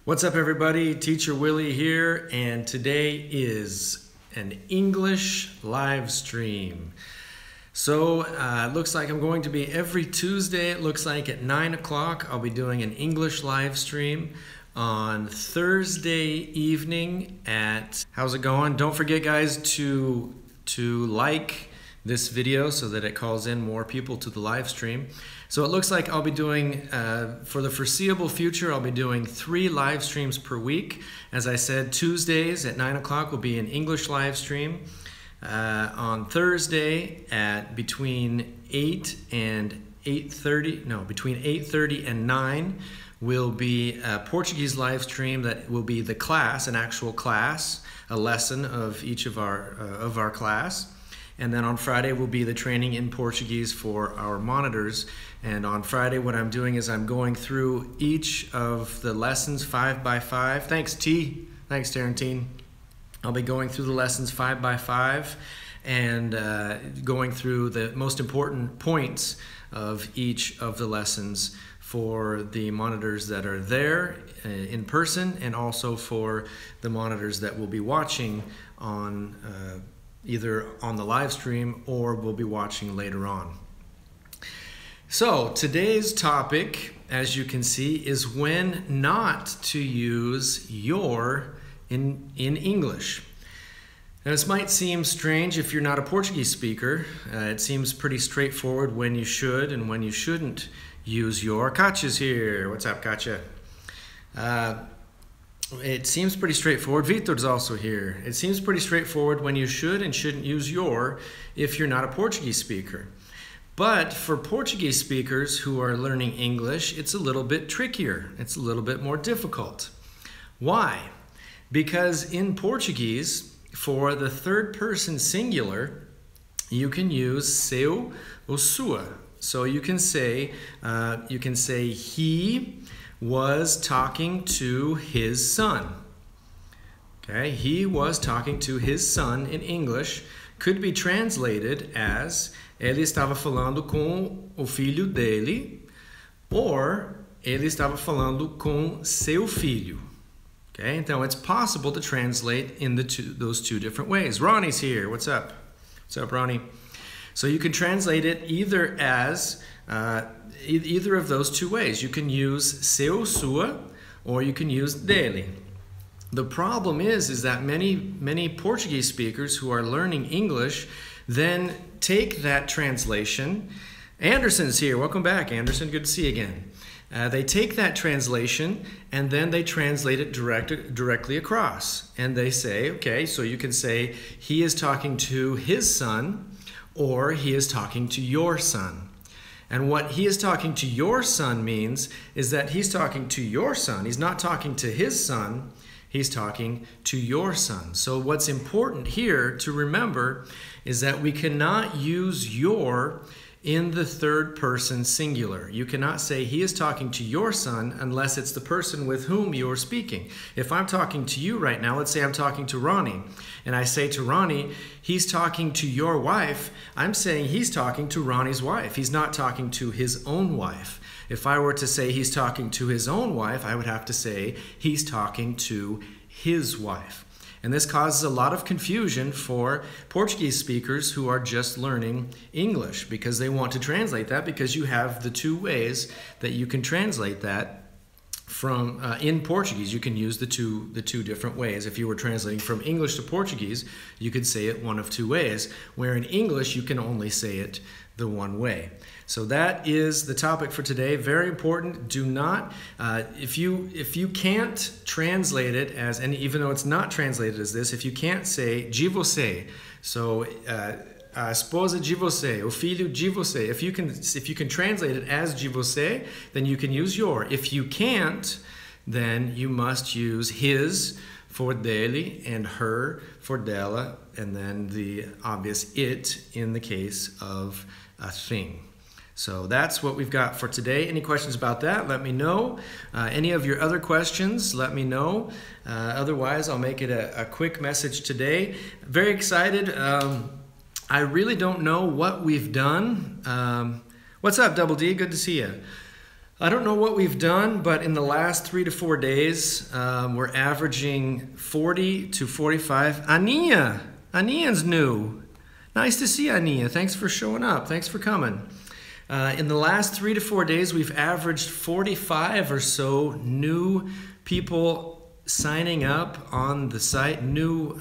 What's up, everybody? Teacher Willie here, and today is an English live stream. So it looks like I'm going to be every Tuesday. It looks like at 9 o'clock I'll be doing an English live stream. On Thursday evening at, how's it going? Don't forget, guys, to like this video so that it calls in more people to the live stream. So it looks like I'll be doing, for the foreseeable future, I'll be doing 3 live streams per week. As I said, Tuesdays at 9 o'clock will be an English live stream. On Thursday at between 8 and 8:30, no, between 8:30 and 9 will be a Portuguese live stream that will be the class, an actual class, a lesson of each of our class. And then on Friday will be the training in Portuguese for our monitors. And on Friday, what I'm doing is I'm going through each of the lessons 5 by 5. Thanks, T. Thanks, Tarantine. I'll be going through the lessons 5 by 5 and going through the most important points of each of the lessons for the monitors that are there in person, and also for the monitors that will be watching on either on the live stream or will be watching later on. So today's topic, as you can see, is when not to use your in English. Now, this might seem strange if you're not a Portuguese speaker. It seems pretty straightforward when you should and when you shouldn't use your. Katya's here. What's up, Katya? It seems pretty straightforward. Vitor's also here. It seems pretty straightforward when you should and shouldn't use your if you're not a Portuguese speaker. But for Portuguese speakers who are learning English, it's a little bit trickier. It's a little bit more difficult. Why? Because in Portuguese, for the third person singular, you can use seu ou sua. So you can say he was talking to his son. Okay, he was talking to his son in English could be translated as ele estava falando com o filho dele, or ele estava falando com seu filho. Okay, então it's possible to translate in those two different ways. Ronnie's here. What's up? What's up, Ronnie? So you can translate it either as either of those two ways. You can use seu, sua, or you can use dele. The problem is that many Portuguese speakers who are learning English then take that translation. Anderson's here. Welcome back, Anderson. Good to see you again. They take that translation and then they translate it directly across. And they say, okay, so you can say he is talking to his son, or he is talking to your son. And what he is talking to your son means is that he's talking to your son. He's not talking to his son. He's talking to your son. So what's important here to remember is that we cannot use your in the third person singular. You cannot say he is talking to your son unless it's the person with whom you are speaking. If I'm talking to you right now, let's say I'm talking to Ronnie, and I say to Ronnie, he's talking to your wife, I'm saying he's talking to Ronnie's wife. He's not talking to his own wife. If I were to say he's talking to his own wife, I would have to say he's talking to his wife. And this causes a lot of confusion for Portuguese speakers who are just learning English, because they want to translate that, because you have the two ways that you can translate that from in Portuguese. You can use the two different ways. If you were translating from English to Portuguese, you could say it one of two ways, where in English you can only say it the one way. So that is the topic for today. Very important. Do not, if you can't translate it as, and even though it's not translated as this, if you can't say de você, so a esposa de você, o filho de você, if you can translate it as de você, then you can use your. If you can't, then you must use his for dele and her for dela, and then the obvious it in the case of a thing. So that's what we've got for today. Any questions about that? Let me know. Any of your other questions, let me know. Otherwise, I'll make it a quick message today. Very excited. I really don't know what we've done. What's up, Double D? Good to see you. I don't know what we've done, but in the last 3 to 4 days, we're averaging 40 to 45. Ania! Ania's new. Nice to see Ania. Thanks for showing up. Thanks for coming. In the last 3 to 4 days, we've averaged 45 or so new people signing up on the site. New,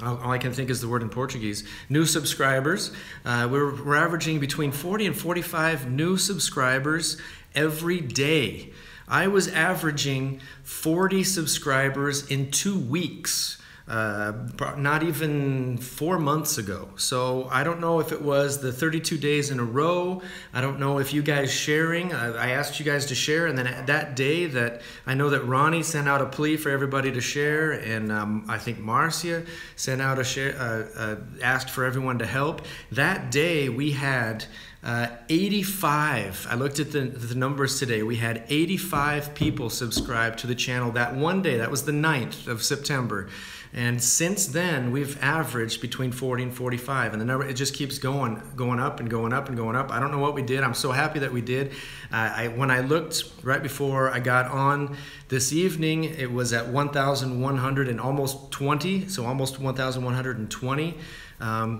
all I can think is the word in Portuguese, new subscribers. We're averaging between 40 and 45 new subscribers every day. I was averaging 40 subscribers in 2 weeks. Not even 4 months ago. So I don't know if it was the 32 days in a row. I don't know if you guys sharing. I asked you guys to share, and then that day that I know that Ronnie sent out a plea for everybody to share, and I think Marcia sent out a share, asked for everyone to help. That day we had 85. I looked at the numbers today. We had 85 people subscribed to the channel that one day. That was the 9th of September. And since then, we've averaged between 40 and 45. And the number, it just keeps going up and going up and going up. I don't know what we did. I'm so happy that we did. When I looked right before I got on this evening, it was at 1,100 and almost 20. So almost 1,120.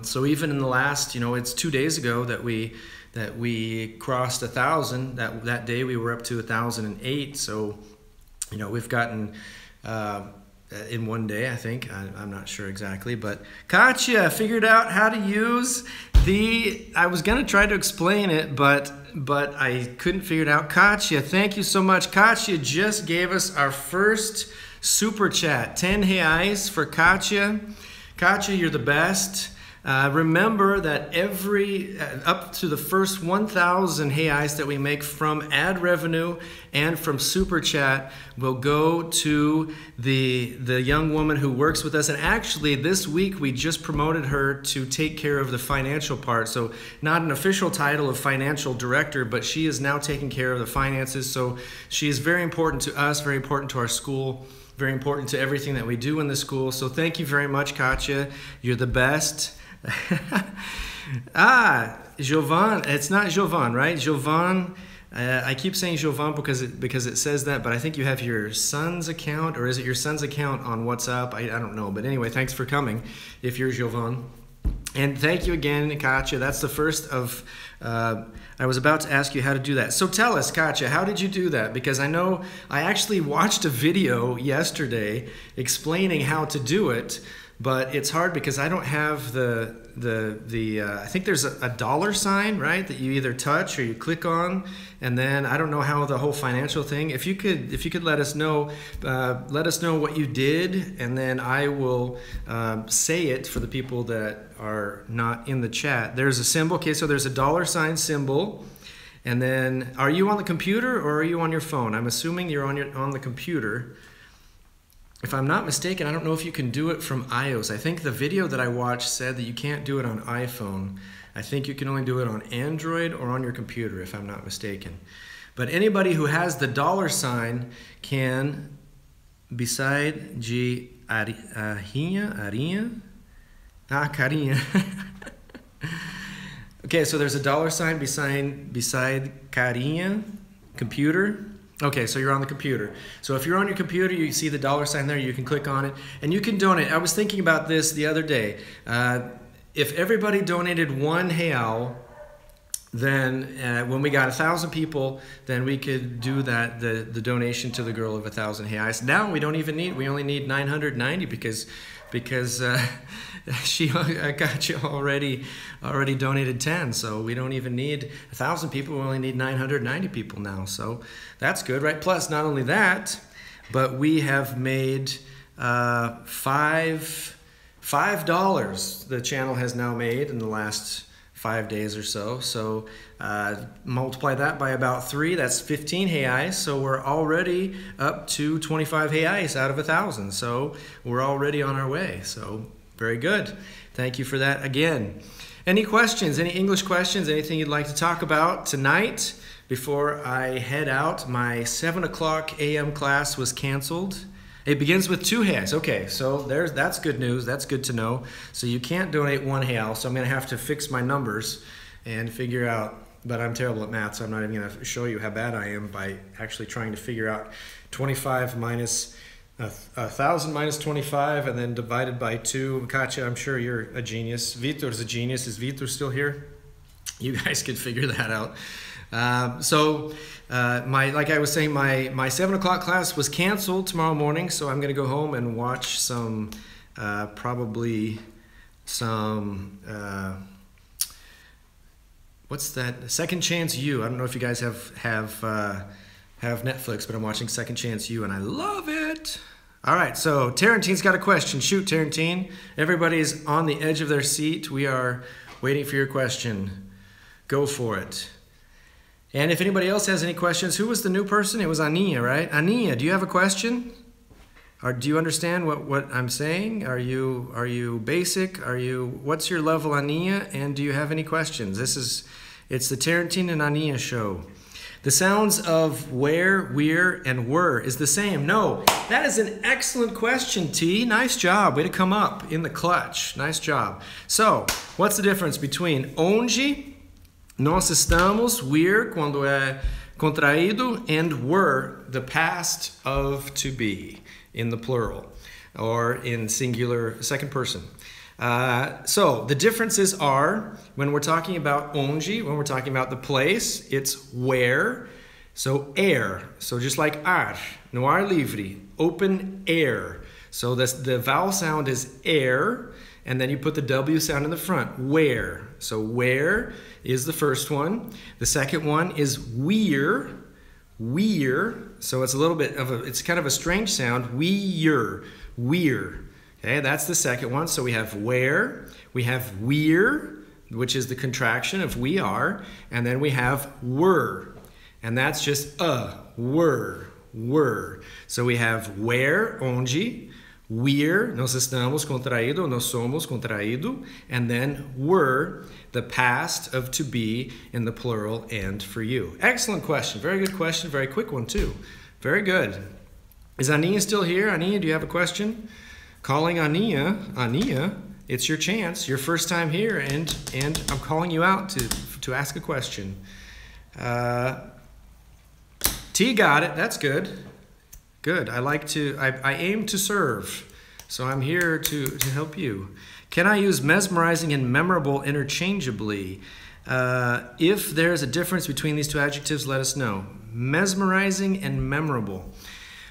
So even in the last, it's 2 days ago that we crossed 1,000. That day we were up to 1,008. So, we've gotten in one day, I think. I'm not sure exactly, but Katya figured out how to use I was gonna try to explain it, but I couldn't figure it out. Katya, thank you so much. Katya just gave us our first super chat. 10 reais for Katya. Katya, you're the best. Remember that up to the first 1,000 reais that we make from ad revenue and from super chat will go to the young woman who works with us. And actually this week we just promoted her to take care of the financial part. So not an official title of financial director, but she is now taking care of the finances. So she is very important to us, very important to our school, very important to everything that we do in the school. So thank you very much, Katya. You're the best. Jovan, it's not Jovan, right? Jovan, I keep saying Jovan because it says that, but I think you have your son's account, or is it your son's account on WhatsApp? I don't know, but anyway, thanks for coming if you're Jovan. And thank you again, Katya. That's the first of, I was about to ask you how to do that. So tell us, Katya, how did you do that? Because I know I actually watched a video yesterday explaining how to do it, but it's hard because I don't have I think there's a dollar sign, right, that you either touch or you click on, and then I don't know how the whole financial thing. If you could let us know what you did, and then I will say it for the people that are not in the chat. There's a symbol. Okay, so there's a dollar sign symbol, and then are you on the computer or are you on your phone? I'm assuming you're on the computer. If I'm not mistaken, I don't know if you can do it from iOS. I think the video that I watched said that you can't do it on iPhone. I think you can only do it on Android or on your computer, if I'm not mistaken. But anybody who has the dollar sign can, beside carinha. Okay, so there's a dollar sign beside carinha, computer. Okay, so you're on the computer. So if you're on your computer, you see the dollar sign there, you can click on it, and you can donate. I was thinking about this the other day. If everybody donated $1, then when we got 1,000 people, then we could do that, the donation to the girl of 1,000 reais. Now we only need 990 because she got you already donated 10, so we don't even need 1,000 people. We only need 990 people now, so that's good, right? Plus, not only that, but we have made $5 the channel has now made in the last 5 days or so. So multiply that by about 3, that's 15 reais. So we're already up to 25 reais out of 1,000. So we're already on our way. So very good. Thank you for that again. Any questions, any English questions, anything you'd like to talk about tonight before I head out? My 7 o'clock a.m. class was canceled. It begins with 2 reais. Okay, so that's good news. That's good to know. So you can't donate 1 real, so I'm going to have to fix my numbers and figure out but I'm terrible at math, so I'm not even going to show you how bad I am by actually trying to figure out 25 minus 1,000 minus 25 and then divided by 2. Katya, I'm sure you're a genius. Vitor's a genius. Is Vitor still here? You guys could figure that out. Like I was saying, my 7 o'clock class was canceled tomorrow morning, so I'm going to go home and watch some, probably some, what's that? Second Chance U. I don't know if you guys have Netflix, but I'm watching Second Chance U, and I love it. All right, so Tarantine's got a question. Shoot, Tarantine. Everybody's on the edge of their seat. We are waiting for your question. Go for it. And if anybody else has any questions, who was the new person? It was Ania, right? Ania, do you have a question? Or do you understand what I'm saying? Are you basic? What's your level, Ania? And do you have any questions? It's the Tarantine and Ania show. The sounds of where, we're, and were is the same. No, that is an excellent question, T. Nice job. Way to come up in the clutch. Nice job. So, what's the difference between onde, nós estamos, we're, quando é contraído, and were, the past of to be, in the plural, or in singular, second person. So the differences are, when we're talking about onde, when we're talking about the place, it's where. So air, so just like ar, no ar livre, open air. So the vowel sound is air, and then you put the W sound in the front, where. So where is the first one. The second one is we're. So it's a little bit of it's kind of a strange sound, we're. Okay, that's the second one. So we have where, we have we're, which is the contraction of we are, and then we have were. And that's just were. So we have where, onde, we're, nós estamos contraído, nós somos contraído, and then were, the past of to be in the plural and for you. Excellent question. Very good question. Very quick one too. Very good. Is Ania still here? Ania, do you have a question? Calling Ania, it's your chance, your first time here, and I'm calling you out to ask a question. T got it, that's good. Good, I aim to serve, so I'm here to help you. Can I use mesmerizing and memorable interchangeably? If there's a difference between these two adjectives, let us know. Mesmerizing and memorable.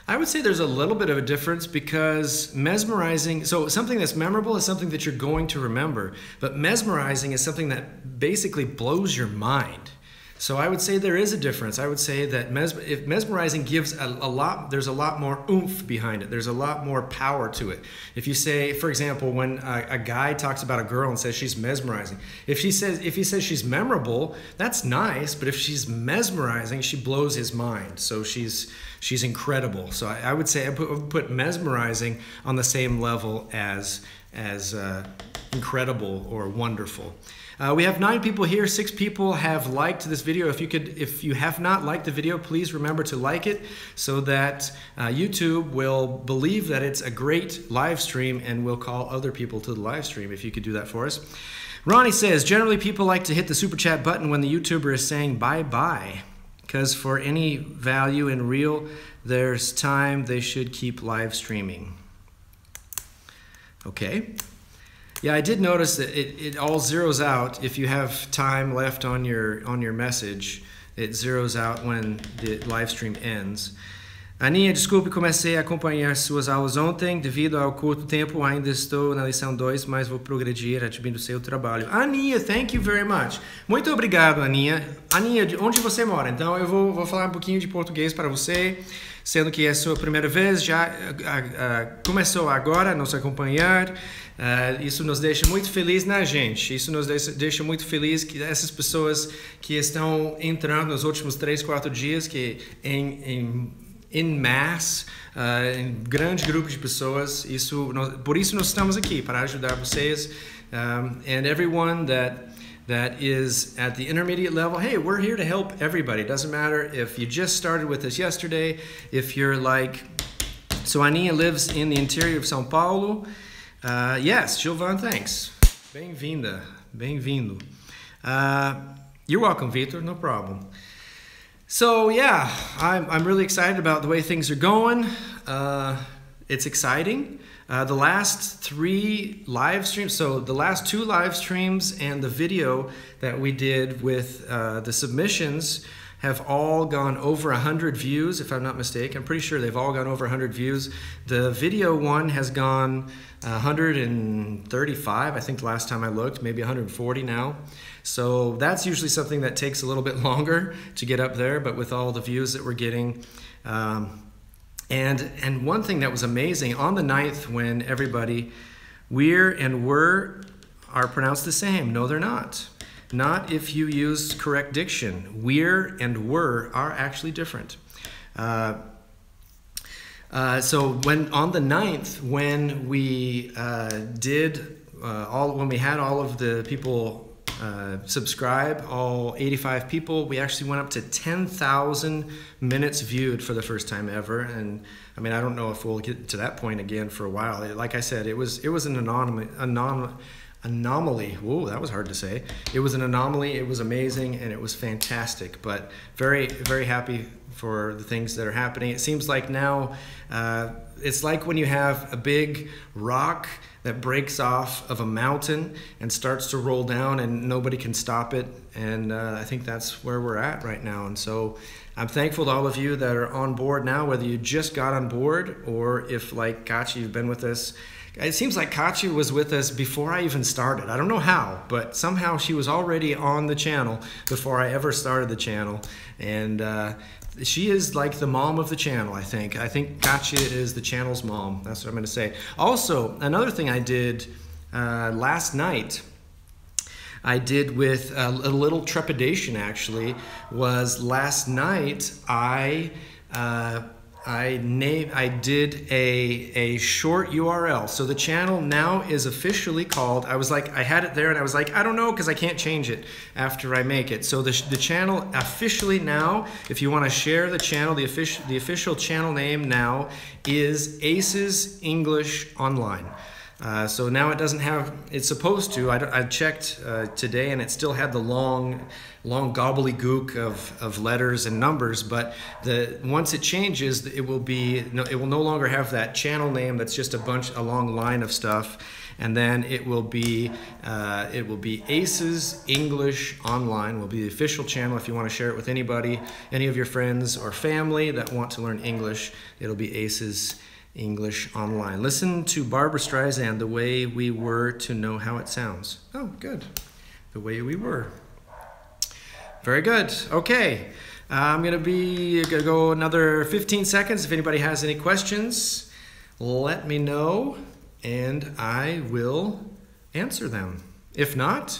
I would say there's a little bit of a difference because mesmerizing, so something that's memorable is something that you're going to remember, but mesmerizing is something that basically blows your mind. So I would say there is a difference. I would say that if mesmerizing gives a lot, there's a lot more oomph behind it. There's a lot more power to it. If you say, for example, when a guy talks about a girl and says she's mesmerizing, if he says she's memorable, that's nice, but if she's mesmerizing, she blows his mind. So she's incredible. So I would say I would put mesmerizing on the same level as incredible or wonderful. We have 9 people here. 6 people have liked this video. If you have not liked the video, please remember to like it so that YouTube will believe that it's a great live stream and will call other people to the live stream. If you could do that for us. Ronnie says, generally people like to hit the super chat button when the YouTuber is saying bye-bye, because for any value in real, there's time they should keep live streaming. Okay. Yeah, I did notice that it all zeroes out if you have time left on your message. It zeroes out when the live stream ends. Aninha, desculpe, comecei a acompanhar suas aulas ontem. Devido ao curto tempo, ainda estou na lição 2, mas vou progredir admitindo seu trabalho. Aninha, thank you very much. Muito obrigado, Aninha. Aninha, de onde você mora? Então eu vou falar um pouquinho de português para você, sendo que é a sua primeira vez, já começou agora a nos acompanhar. Isso nos deixa muito feliz, né, gente? Isso nos deixa muito feliz que essas pessoas que estão entrando nos últimos 3, 4 dias, que em mass, em grande grupo de pessoas, por isso nós estamos aqui, para ajudar vocês. And everyone that is at the intermediate level, hey, we're here to help everybody. It doesn't matter if you just started with us yesterday, if you're like, so Aninha lives in the interior of São Paulo. Yes, Gilvan, thanks. Bem-vinda, bem-vindo. You're welcome, Vitor. No problem. So yeah, I'm really excited about the way things are going. It's exciting. The last 3 live streams, so the last 2 live streams and the video that we did with the submissions have all gone over 100 views, if I'm not mistaken. I'm pretty sure they've all gone over 100 views. The video one has gone 135, I think the last time I looked, maybe 140 now. So that's usually something that takes a little bit longer to get up there, but with all the views that we're getting. And one thing that was amazing, on the 9th when everybody, we're and were are pronounced the same. No, they're not. Not if you use correct diction. We're and were are actually different. So when on the 9th, when we when we had all of the people subscribe, all 85 people, we actually went up to 10,000 minutes viewed for the first time ever. And I mean, I don't know if we'll get to that point again for a while. Like I said, it was an anomaly. Whoa, that was hard to say. It was an anomaly. It was amazing and it was fantastic, but very, very happy for the things that are happening. It seems like now it's like when you have a big rock that breaks off of a mountain and starts to roll down and nobody can stop it. And I think that's where we're at right now. And so I'm thankful to all of you that are on board now, whether you just got on board or if, like Kachi, you've been with us. It seems like Kachi was with us before I even started. I don't know how, but somehow she was already on the channel before I ever started the channel. And she is like the mom of the channel, I think. I think Kachi is the channel's mom. That's what I'm going to say. Also, another thing I did last night, I did with a little trepidation actually, was last night I did a short URL. So the channel now is officially called, I had it there and I was like, I don't know, because I can't change it after I make it. So the channel officially now, if you want to share the channel, the official channel name now is Aces English Online. So now it doesn't have, it's supposed to, I checked today and it still had the long gobbledygook of letters and numbers, but once it changes, it will no longer have that channel name that's just a long line of stuff, and then it will be Aces English Online will be the official channel. If you want to share it with anybody, any of your friends or family that want to learn English, it'll be Aces English Online. Listen to Barbra Streisand, The Way We Were, to know how it sounds. Oh, good. The Way We Were. Very good. Okay. I'm going to go another 15 seconds. If anybody has any questions, let me know and I will answer them. If not,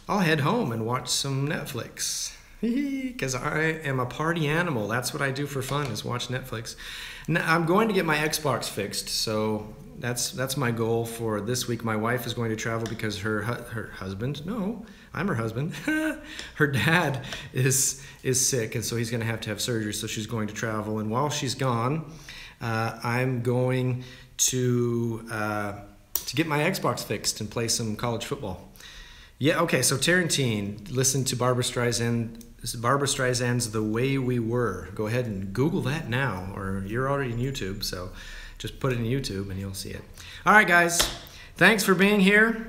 I'll head home and watch some Netflix. Because I am a party animal. That's what I do for fun, is watch Netflix. Now, I'm going to get my Xbox fixed, so that's my goal for this week. My wife is going to travel because her husband, no, I'm her husband, her dad is sick, and so he's going to have surgery, so she's going to travel. And while she's gone, I'm going to get my Xbox fixed and play some college football. Yeah, okay, so Tarantine, listen to Barbra Streisand's The Way We Were. Go ahead and Google that now, or you're already in YouTube, so just put it in YouTube and you'll see it. All right, guys, thanks for being here.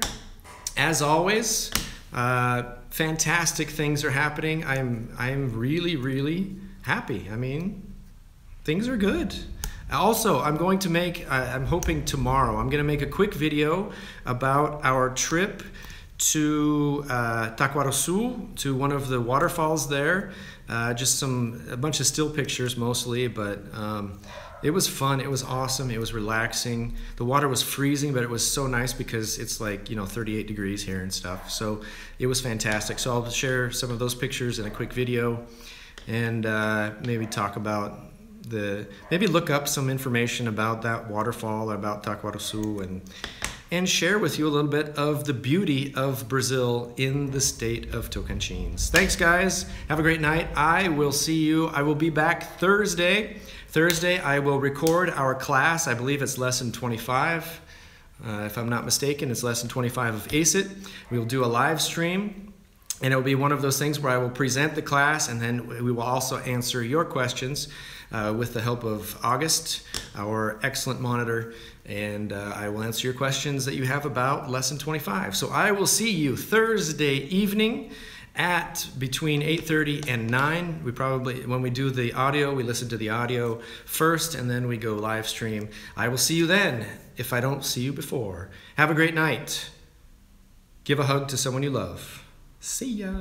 As always, fantastic things are happening. I'm really, really happy. I mean, things are good. Also, I'm hoping tomorrow, I'm going to make a quick video about our trip to Taquarussu, to one of the waterfalls there. Just a bunch of still pictures mostly, but it was fun. It was awesome. It was relaxing. The water was freezing, but it was so nice because it's like, 38 degrees here and stuff. So it was fantastic. So I'll share some of those pictures in a quick video and maybe talk about maybe look up some information about that waterfall, about Taquarussu, and share with you a little bit of the beauty of Brazil in the state of Tocantins. Thanks, guys. Have a great night. I will see you. I will be back Thursday. Thursday, I will record our class. I believe it's lesson 25. If I'm not mistaken, it's lesson 25 of ACE It. We'll do a live stream And it will be one of those things where I will present the class, and then we will also answer your questions with the help of August, our excellent monitor, and I will answer your questions that you have about Lesson 25. So I will see you Thursday evening at between 8:30 and 9. We probably, when we do the audio, we listen to the audio first, and then we go live stream. I will see you then, if I don't see you before. Have a great night. Give a hug to someone you love. See ya.